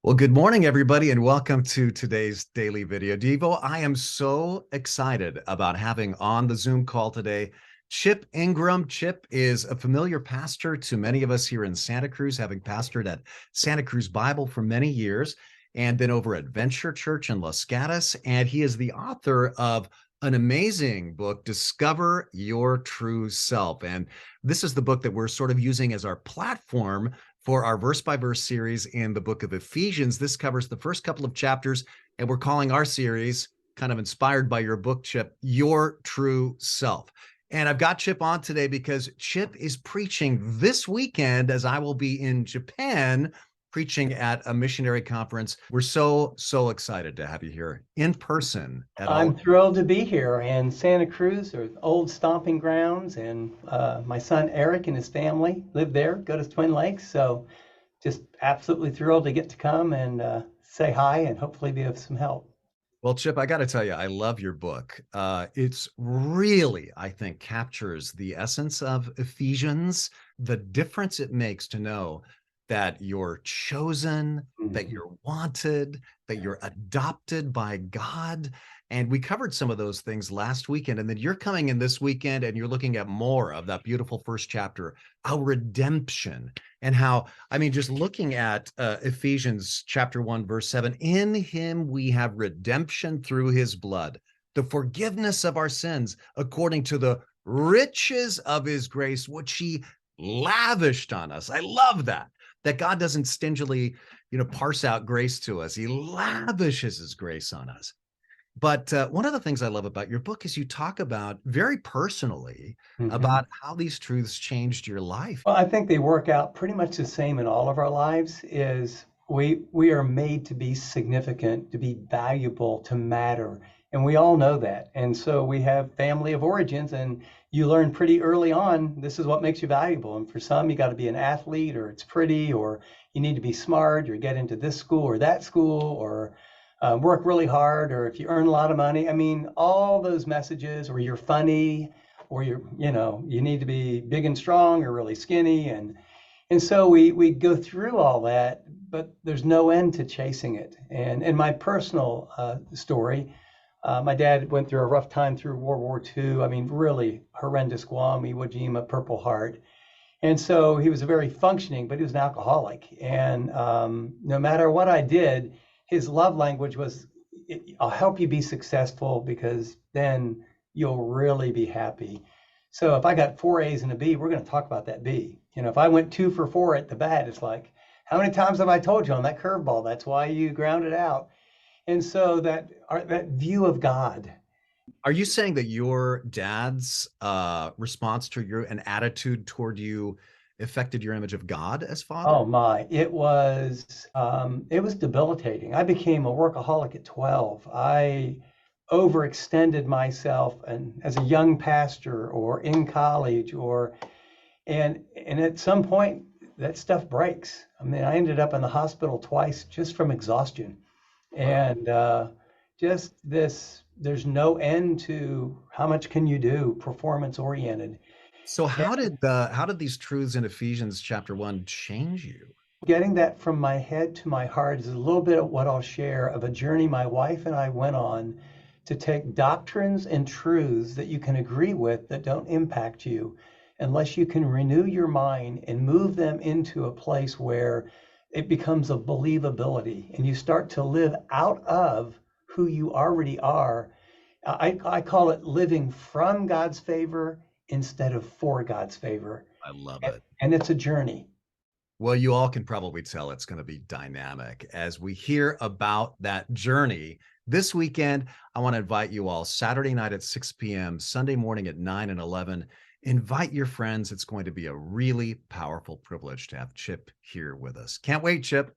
Well, good morning, everybody, and welcome to today's Daily Video Devo. I am so excited about having on the Zoom call today Chip Ingram. Chip is a familiar pastor to many of us here in Santa Cruz, having pastored at Santa Cruz Bible for many years and then over at Venture Church in Los Gatos. And he is the author of an amazing book, Discover Your True Self. And this is the book that we're sort of using as our platform for our verse by verse series in the book of Ephesians. This covers the first couple of chapters, and we're calling our series, kind of inspired by your book, Chip, Your True Self. And I've got Chip on today because Chip is preaching this weekend, as I will be in Japan preaching at a missionary conference. We're so excited to have you here in person at all. I'm thrilled to be here, and Santa Cruz are old stomping grounds, and my son Eric and his family live there, go to Twin Lakes, so just absolutely thrilled to get to come and say hi and hopefully be of some help. Well, Chip, I got to tell you, I love your book. It's really, I think, captures the essence of Ephesians, the difference it makes to know that you're chosen, that you're wanted, that you're adopted by God. And we covered some of those things last weekend. And then you're coming in this weekend and you're looking at more of that beautiful first chapter, our redemption, and how, I mean, just looking at Ephesians chapter 1, verse 7, in him we have redemption through his blood, the forgiveness of our sins according to the riches of his grace, which he lavished on us. I love that God doesn't stingily, parse out grace to us. He lavishes his grace on us. But one of the things I love about your book is you talk about very personally about how these truths changed your life. Well, I think they work out pretty much the same in all of our lives. Is we are made to be significant, to be valuable, to matter, and we all know that. And so we have family of origins, and you learn pretty early on this is what makes you valuable. And for some, you got to be an athlete, or it's pretty, or you need to be smart, or get into this school or that school, or work really hard, or if you earn a lot of money. I mean, all those messages, or you're funny, or you need to be big and strong or really skinny. And so we go through all that, but there's no end to chasing it. And in my personal story, my dad went through a rough time through World War II. I mean, really horrendous Guam, Iwo Jima, Purple Heart. And so he was a very functioning, but he was an alcoholic. And no matter what I did, his love language was, I'll help you be successful because then you'll really be happy. So if I got 4 A's and a B, we're going to talk about that B. If I went 2 for 4 at the bat, it's like, how many times have I told you on that curveball? That's why you grounded out. And so that view of God. Are you saying that your dad's response to you and attitude toward you affected your image of God as father? Oh my, it was debilitating. I became a workaholic at 12. I overextended myself and as a young pastor or in college and at some point that stuff breaks. I mean, I ended up in the hospital twice just from exhaustion. And just this, there's no end to how much can you do, performance oriented. So how did these truths in Ephesians chapter 1 change you? Getting that from my head to my heart is a little bit of what I'll share of a journey my wife and I went on to take doctrines and truths that you can agree with that don't impact you unless you can renew your mind and move them into a place where it becomes a believability and you start to live out of who you already are. I call it living from God's favor instead of for God's favor. I love it. And it's a journey. Well, you all can probably tell it's going to be dynamic as we hear about that journey this weekend. I want to invite you all Saturday night at 6 p.m., Sunday morning at 9 and 11. Invite your friends. It's going to be a really powerful privilege to have Chip here with us. Can't wait, Chip.